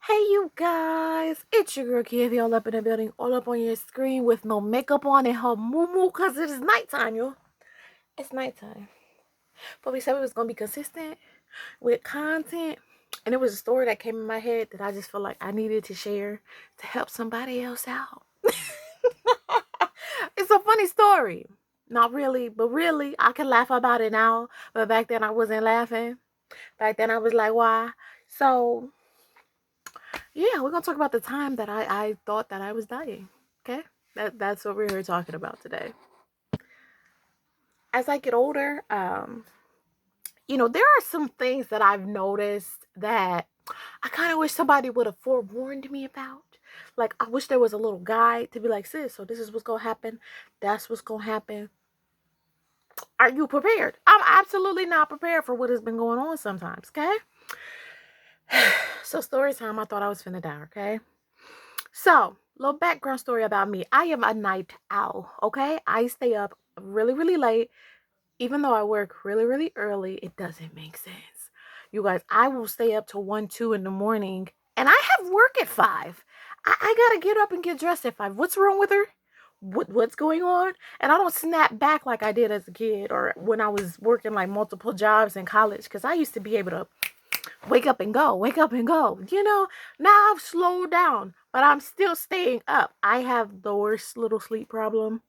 Hey you guys, it's your girl Kiwi all up in the building, all up on your screen with no makeup on and her moo cause it is nighttime, yo. It's nighttime. But we said we was gonna be consistent with content, and it was a story that came in my head that I just felt like I needed to share to help somebody else out. It's a funny story. Not really, but really, I can laugh about it now. But back then I wasn't laughing. Back then I was like, why? So yeah, we're gonna talk about the time that I thought that I was dying. Okay, that's what we're here talking about today. As I get older, there are some things that I've noticed that I kind of wish somebody would have forewarned me about. Like, I wish there was a little guide to be like, sis, so this is what's gonna happen. That's what's gonna happen. Are you prepared? I'm absolutely not prepared for what has been going on sometimes. Okay. So story time. I thought I was finna die. Okay. So, little background story about me. I am a night owl, okay? I stay up really, really late. Even though I work really, really early, it doesn't make sense. You guys, I will stay up till 1, 2 in the morning, and I have work at 5. I gotta get up and get dressed at 5. What's wrong with her? What's going on? And I don't snap back like I did as a kid or when I was working like multiple jobs in college, because I used to be able to wake up and go, wake up and go. Now I've slowed down, but I'm still staying up. I have the worst little sleep problem.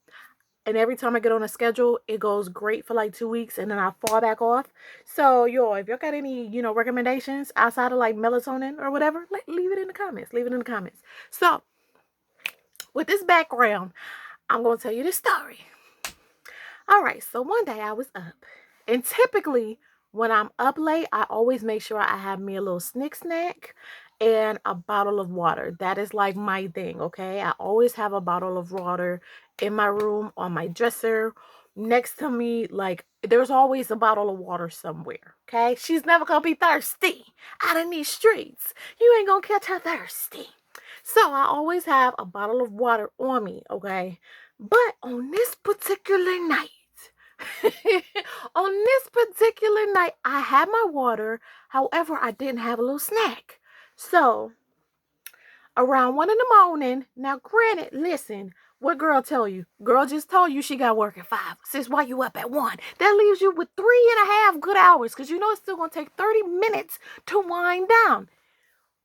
And every time I get on a schedule, it goes great for like 2 weeks and then I fall back off. So, if y'all got any, recommendations outside of like melatonin or whatever, leave it in the comments. Leave it in the comments. So, with this background, I'm going to tell you this story. All right, so one day I was up, and typically when I'm up late, I always make sure I have me a little snack and a bottle of water. That is like my thing, okay? I always have a bottle of water in my room, on my dresser, next to me. Like, there's always a bottle of water somewhere, okay? She's never gonna be thirsty out in these streets. You ain't gonna catch her thirsty. So I always have a bottle of water on me, okay? But on this particular night, on this particular night, I had my water. However, I didn't have a little snack. So, around 1 in the morning, now granted, listen, what girl tell you? Girl just told you she got work at 5. Sis, why you up at 1? That leaves you with 3.5 good hours, because it's still going to take 30 minutes to wind down.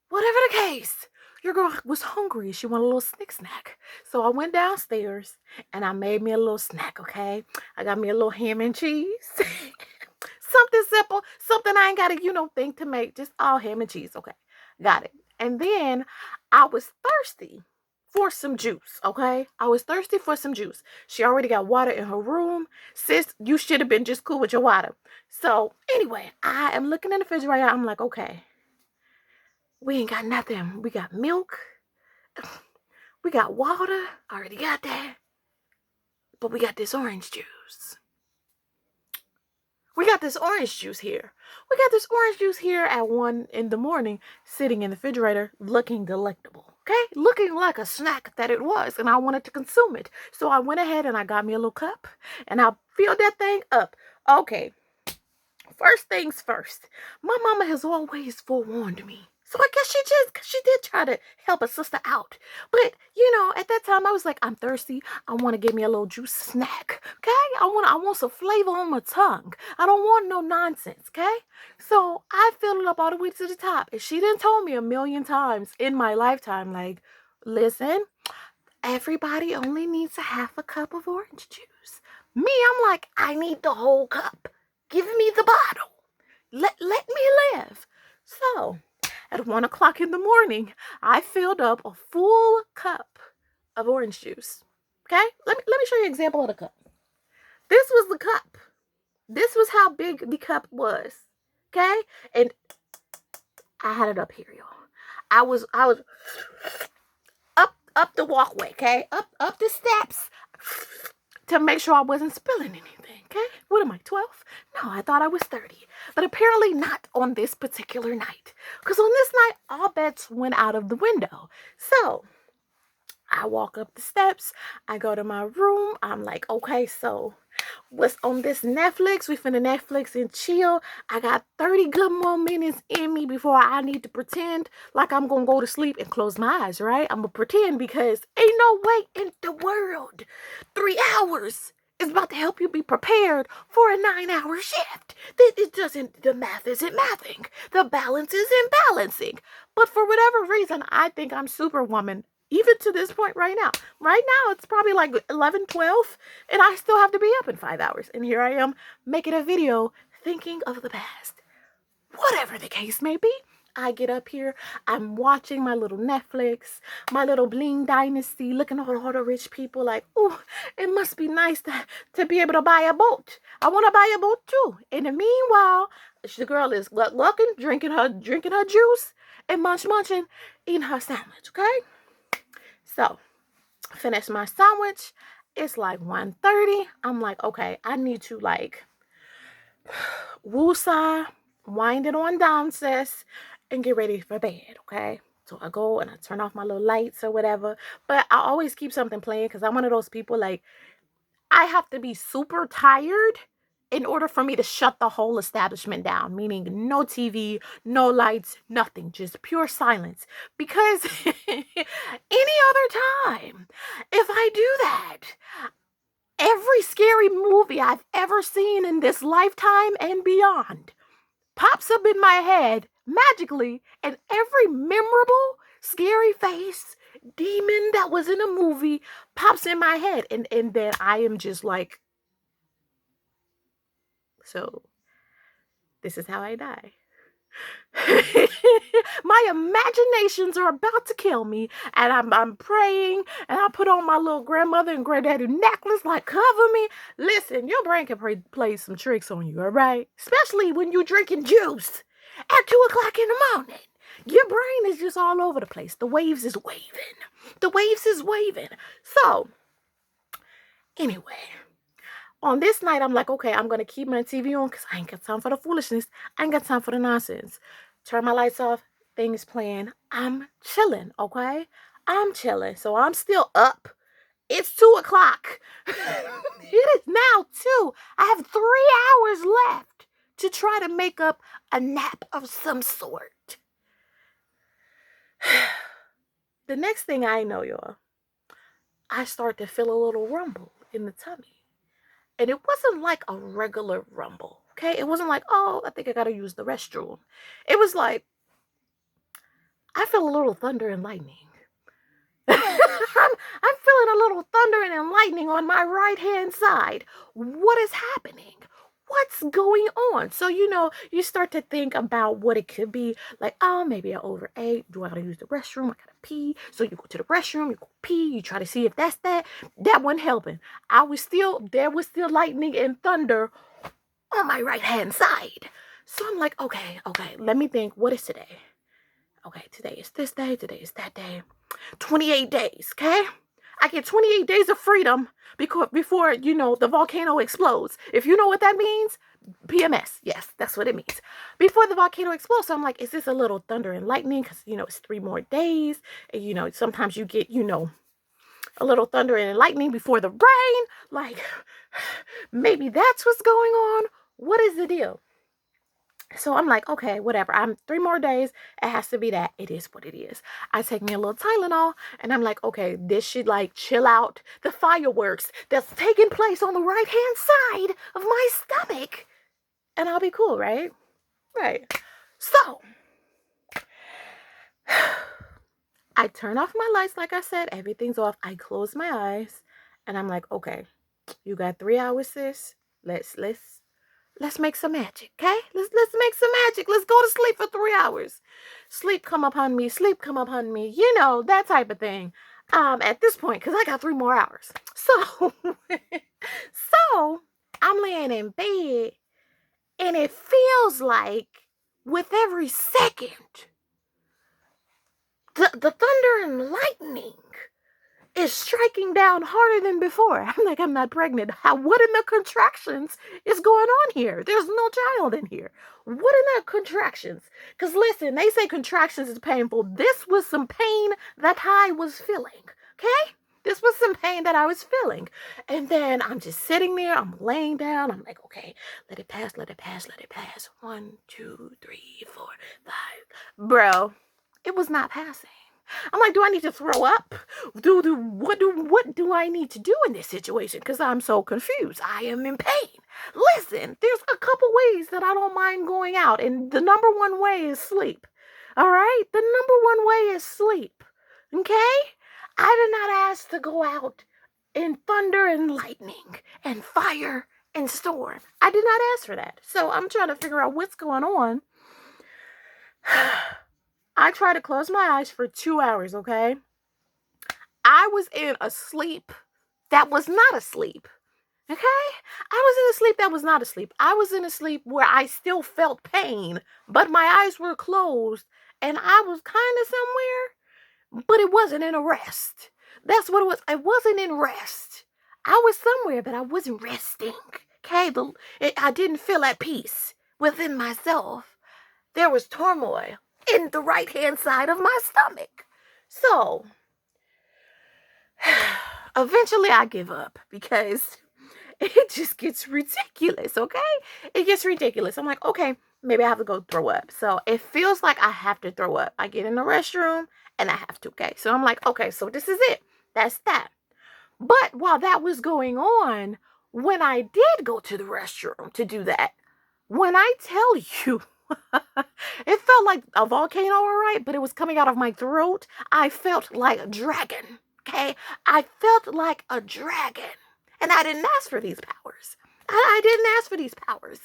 Whatever the case, your girl was hungry. She wanted a little snack. So I went downstairs and I made me a little snack, okay? I got me a little ham and cheese. Something simple. Something I ain't got to, think to make. Just all ham and cheese, okay? Got it. And then I was thirsty for some juice, okay? I was thirsty for some juice. She already got water in her room. Sis, you should have been just cool with your water. So anyway, I am looking in the refrigerator. I'm like, okay. We ain't got nothing. We got milk. We got water. I already got that. But we got this orange juice. We got this orange juice here. We got this orange juice here at 1 in the morning, sitting in the refrigerator, looking delectable. Okay? Looking like a snack that it was, and I wanted to consume it. So I went ahead and I got me a little cup, and I filled that thing up. Okay. First things first. My mama has always forewarned me. So I guess she did try to help a sister out. But, at that time I was like, I'm thirsty. I want to give me a little juice snack. Okay? I want some flavor on my tongue. I don't want no nonsense. Okay? So I filled it up all the way to the top. And she done told me a million times in my lifetime, like, listen, everybody only needs a half a cup of orange juice. Me, I'm like, I need the whole cup. Give me the bottle. Let me live. So, at 1 o'clock in the morning, I filled up a full cup of orange juice. Okay? Let me show you an example of the cup. This was the cup. This was how big the cup was. Okay? And I had it up here, y'all. I was up the walkway, okay? Up the steps to make sure I wasn't spilling anything, okay? What am I, 12? No, I thought I was 30. But apparently not on this particular night. Because on this night, all bets went out of the window. So, I walk up the steps. I go to my room. I'm like, okay, so what's on this Netflix? We finna Netflix and chill. I got 30 good more minutes in me before I need to pretend like I'm gonna go to sleep and close my eyes, right? I'm gonna pretend because ain't no way in the world 3 hours is about to help you be prepared for a 9-hour shift. It doesn't, the math isn't mathing. The balance isn't balancing. But for whatever reason, I think I'm Superwoman. Even to this point right now. Right now, it's probably like 11, 12, and I still have to be up in 5 hours. And here I am making a video thinking of the past. Whatever the case may be, I get up here, I'm watching my little Netflix, my little bling dynasty, looking at all the rich people like, oh, it must be nice to be able to buy a boat. I want to buy a boat too. In the meanwhile, the girl is glucking, drinking her juice, and munching, eating her sandwich, okay? So, finish my sandwich. It's like 1:30. I'm like, okay, I need to like woosah, wind it on down, sis, and get ready for bed, okay? So I go and I turn off my little lights or whatever. But I always keep something playing because I'm one of those people like I have to be super tired in order for me to shut the whole establishment down, meaning no TV, no lights, nothing, just pure silence. Because any other time, if I do that, every scary movie I've ever seen in this lifetime and beyond pops up in my head magically, and every memorable, scary face, demon that was in a movie pops in my head. And then I am just like, so this is how I die. My imaginations are about to kill me, and I'm praying, and I put on my little grandmother and granddaddy necklace, like, cover me. Listen, your brain can play some tricks on you, all right? Especially when you're drinking juice at 2 o'clock in the morning. Your brain is just all over the place. The waves is waving. The waves is waving. So, anyway, on this night, I'm like, okay, I'm going to keep my TV on because I ain't got time for the foolishness. I ain't got time for the nonsense. Turn my lights off. Things playing. I'm chilling, okay? I'm chilling. So I'm still up. It's 2 o'clock. It is now 2. I have 3 hours left to try to make up a nap of some sort. The next thing I know, y'all, I start to feel a little rumble in the tummy. And it wasn't like a regular rumble, okay? It wasn't like, oh, I think I gotta use the restroom. It was like, I feel a little thunder and lightning. I'm feeling a little thunder and lightning on my right-hand side. What is happening? What's going on? So, you start to think about what it could be. Like, oh, maybe I overate. Do I gotta use the restroom? I gotta pee. So you go to the restroom, you go pee, you try to see if that's that. That wasn't helping. There was still lightning and thunder on my right-hand side. So I'm like, okay, let me think. What is today? Okay, today is this day, today is that day. 28 days, okay? I get 28 days of freedom before, the volcano explodes. If you know what that means, PMS. Yes, that's what it means. Before the volcano explodes. So I'm like, is this a little thunder and lightning? Because, it's 3 more days. And, sometimes you get, a little thunder and lightning before the rain. Like, maybe that's what's going on. What is the deal? So I'm like, okay, whatever. I'm 3 more days. It has to be that. It is what it is. I take me a little Tylenol, and I'm like, okay, this should like chill out the fireworks that's taking place on the right-hand side of my stomach, and I'll be cool, right? Right. So I turn off my lights, like I said, everything's off. I close my eyes, and I'm like, okay, you got 3 hours, sis. Let's make some magic, okay? Let's make some magic. Let's go to sleep for 3 hours. Sleep come upon me, that type of thing. At this point, because I got 3 more hours. So, so I'm laying in bed, and it feels like with every second, the thunder and lightning is striking down harder than before. I'm like, I'm not pregnant. What in the contractions is going on here? There's no child in here. What in the contractions? Because listen, they say contractions is painful. This was some pain that I was feeling. Okay? This was some pain that I was feeling. And then I'm just sitting there, I'm laying down. I'm like, okay, let it pass, let it pass, let it pass. 1, 2, 3, 4, 5. Bro, it was not passing. I'm like, do I need to throw up? What do I need to do in this situation? Because I'm so confused. I am in pain. Listen, there's a couple ways that I don't mind going out, and the number one way is sleep. All right? The number one way is sleep. Okay? I did not ask to go out in thunder and lightning and fire and storm. I did not ask for that. So I'm trying to figure out what's going on. I tried to close my eyes for 2 hours, okay? I was in a sleep that was not a sleep, okay? I was in a sleep that was not a sleep. I was in a sleep where I still felt pain, but my eyes were closed, and I was kind of somewhere, but it wasn't in a rest. That's what it was. I wasn't in rest. I was somewhere, but I wasn't resting, okay? I didn't feel at peace within myself. There was turmoil in the right-hand side of my stomach. So, eventually I give up because it just gets ridiculous, okay? It gets ridiculous. I'm like, okay, maybe I have to go throw up. So it feels like I have to throw up. I get in the restroom and I have to, okay? So I'm like, okay, so this is it. That's that. But while that was going on, when I did go to the restroom to do that, when I tell you, it felt like a volcano, all right, but it was coming out of my throat. I felt like a dragon, okay? I felt like a dragon. And I didn't ask for these powers. I didn't ask for these powers.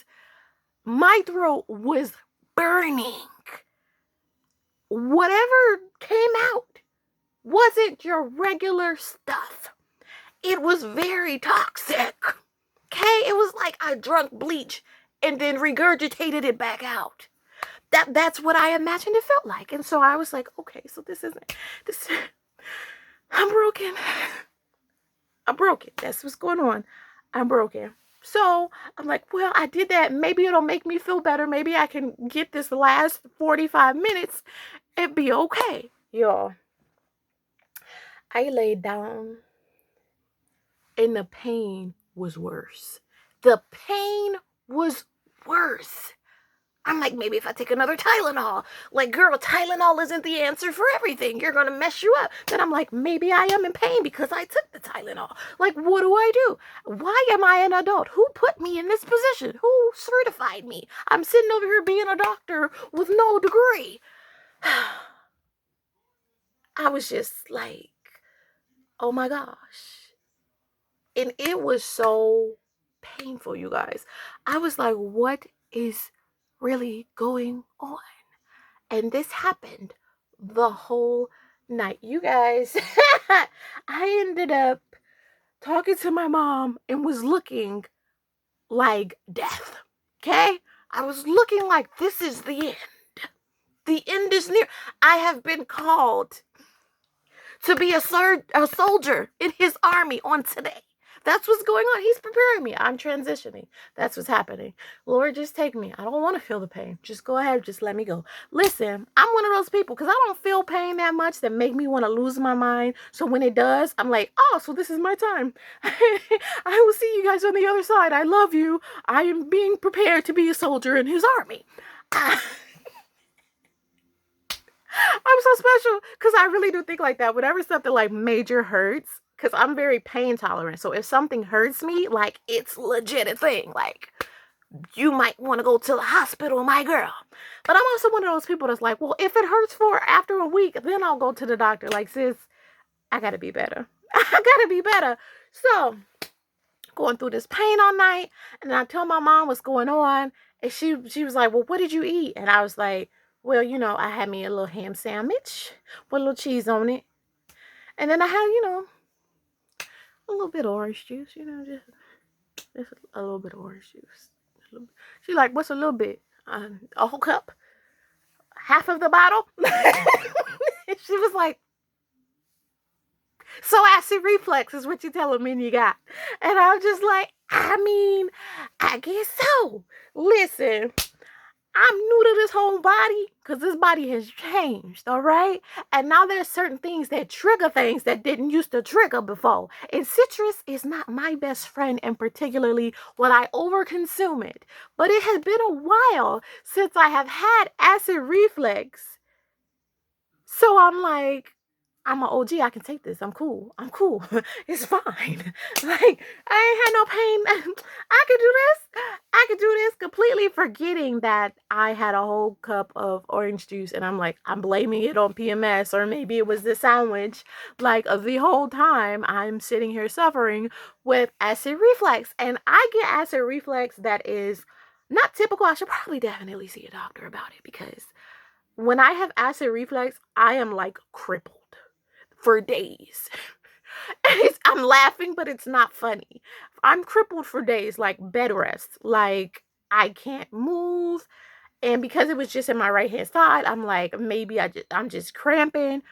My throat was burning. Whatever came out wasn't your regular stuff. It was very toxic, okay? It was like I drunk bleach and then regurgitated it back out. That's what I imagined it felt like. And so I was like, okay, so this. I'm broken. I'm broken. That's what's going on. I'm broken. So I'm like, well, I did that. Maybe it'll make me feel better. Maybe I can get this last 45 minutes and be okay. Y'all, I laid down and the pain was worse. The pain was worse. I'm like, maybe if I take another Tylenol. Like, girl, Tylenol isn't the answer for everything. You're going to mess you up. Then I'm like, maybe I am in pain because I took the Tylenol. Like, what do I do? Why am I an adult? Who put me in this position? Who certified me? I'm sitting over here being a doctor with no degree. I was just like, oh my gosh. And it was so painful, you guys. I was like, what is really going on? And this happened the whole night. You guys, I ended up talking to my mom and was looking like death. Okay? I was looking like this is the end. The end is near. I have been called to be a soldier in his army on today. That's what's going on. He's preparing me. I'm transitioning. That's what's happening. Lord, just take me. I don't want to feel the pain. Just go ahead. Just let me go. Listen, I'm one of those people because I don't feel pain that much that make me want to lose my mind. So when it does, I'm like, oh, so this is my time. I will see you guys on the other side. I love you. I am being prepared to be a soldier in his army. I'm so special because I really do think like that. Whenever something like major hurts, because I'm very pain tolerant. So if something hurts me, like it's legit a thing. Like you might want to go to the hospital, my girl. But I'm also one of those people that's like, well, if it hurts for after a week, then I'll go to the doctor. Like, sis, I got to be better. I got to be better. So going through this pain all night. And I tell my mom what's going on. And she was like, well, what did you eat? And I was like, well, you know, I had me a little ham sandwich with a little cheese on it. And then I had, you know, a little bit of orange juice, you know, just a little bit of orange juice. She's like, what's a little bit? A whole cup? Half of the bottle? She was like, so acid reflux is what you're telling me you got. And I was just like, I mean, I guess so. Listen, I'm new to this whole body because this body has changed, all right? And now there's certain things that trigger things that didn't used to trigger before. And citrus is not my best friend, and particularly when I overconsume it. But it has been a while since I have had acid reflux. So I'm like, I'm an OG. I can take this. I'm cool. I'm cool. It's fine. Like, I ain't had no pain. I could do this. I could do this, completely forgetting that I had a whole cup of orange juice. And I'm like, I'm blaming it on PMS, or maybe it was the sandwich. Like, the whole time I'm sitting here suffering with acid reflux. And I get acid reflux that is not typical. I should probably definitely see a doctor about it, because when I have acid reflux, I am like crippled for days. I'm laughing, but it's not funny. I'm crippled for days, like bed rest. Like, I can't move. And because it was just in my right hand side, I'm like, maybe I'm just cramping.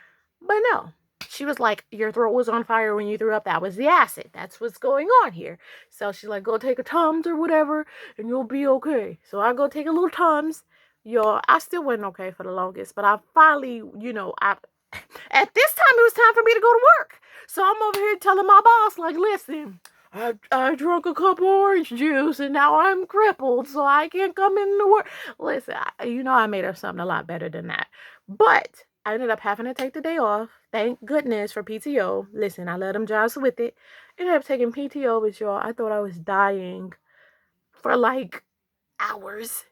But no. She was like, your throat was on fire when you threw up. That was the acid. That's what's going on here. So she's like, go take a Tums or whatever, and you'll be okay. So I go take a little Tums. Yo, I still wasn't okay for the longest, but I finally, at this time it was time for me to go to work. So I'm over here telling my boss, like, listen, I drank a cup of orange juice and now I'm crippled, so I can't come into work. Listen, I made up something a lot better than that. But I ended up having to take the day off. Thank goodness for PTO. Listen, I let them jobs with it. Ended up taking PTO, but y'all, I thought I was dying for like hours.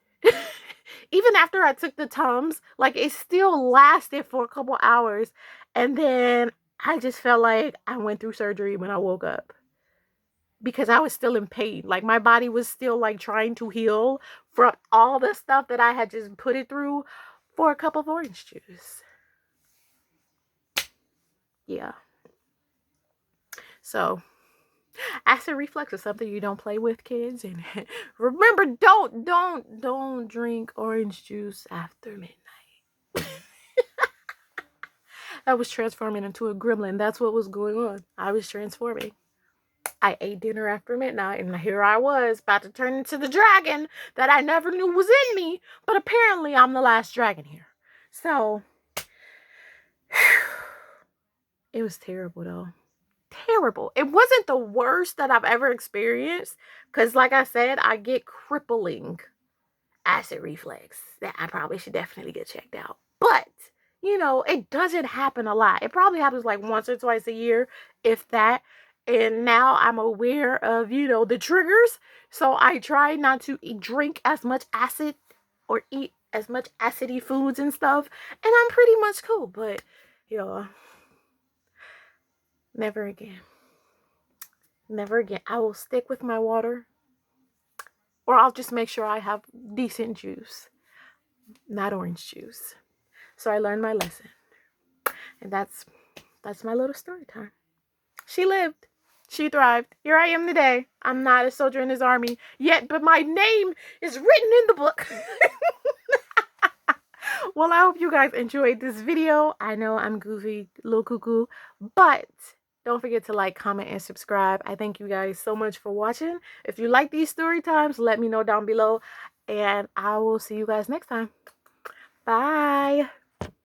Even after I took the Tums, like, it still lasted for a couple hours. And then I just felt like I went through surgery when I woke up, because I was still in pain. Like, my body was still like trying to heal from all the stuff that I had just put it through for a cup of orange juice. Yeah. So acid reflux is something you don't play with, kids. And remember, don't drink orange juice after midnight. I was transforming into a gremlin. That's what was going on. I was transforming. I ate dinner after midnight, and here I was about to turn into the dragon that I never knew was in me. But apparently, I'm the last dragon here. So, it was terrible, though. Terrible. It wasn't the worst that I've ever experienced, because, like I said, I get crippling acid reflux that I probably should definitely get checked out. But, it doesn't happen a lot. It probably happens like once or twice a year, if that. And now I'm aware of, the triggers. So I try not to drink as much acid or eat as much acidy foods and stuff. And I'm pretty much cool. But, never again. Never again. I will stick with my water. Or I'll just make sure I have decent juice, not orange juice. So I learned my lesson. And that's my little story time. She lived. She thrived. Here I am today. I'm not a soldier in his army yet, but my name is written in the book. Well, I hope you guys enjoyed this video. I know I'm goofy, a little cuckoo, but don't forget to like, comment, and subscribe. I thank you guys so much for watching. If you like these story times, let me know down below, and I will see you guys next time. Bye.